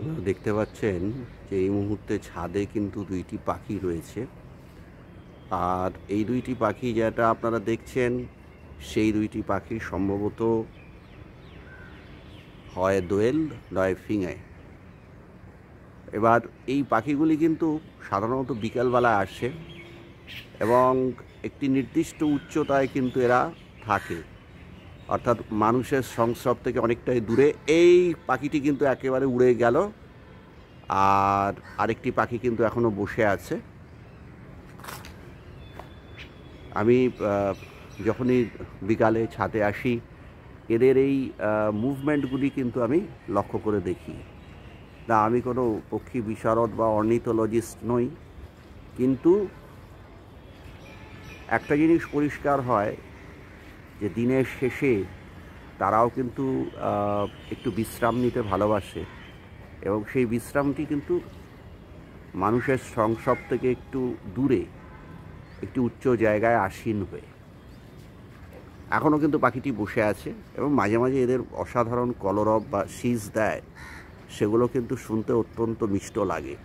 আপনারা দেখতে পাচ্ছেন যে এই মুহূর্তে ছাদে কিন্তু দুইটি পাখি রয়েছে। আর এই দুইটি পাখি যেটা আপনারা দেখছেন, সেই দুইটি পাখি সম্ভবত হয় দোয়েল নয় ফিঙে। এবার এই পাখিগুলি কিন্তু সাধারণত বিকালবেলায় আসে এবং একটি নির্দিষ্ট উচ্চতায় কিন্তু এরা থাকে, অর্থাৎ মানুষের সংস্রব থেকে অনেকটাই দূরে। এই পাখিটি কিন্তু একেবারে উড়ে গেল, আর আরেকটি পাখি কিন্তু এখনও বসে আছে। আমি যখনই বিকালে ছাদে আসি, এদের এই মুভমেন্টগুলি কিন্তু আমি লক্ষ্য করে দেখি। না, আমি কোনো পক্ষী বিশারদ বা অর্নিথোলজিস্ট নই, কিন্তু একটা জিনিস পরিষ্কার হয় যে দিনের শেষে তারাও কিন্তু একটু বিশ্রাম নিতে ভালোবাসে, এবং সেই বিশ্রামটি কিন্তু মানুষের সংস্রব থেকে একটু দূরে, একটি উচ্চ জায়গায় আসীন হয়ে। এখনও কিন্তু পাখিটি বসে আছে এবং মাঝে মাঝে এদের অসাধারণ কলরব বা শীষ দেয়, সেগুলো কিন্তু শুনতে অত্যন্ত মিষ্ট লাগে।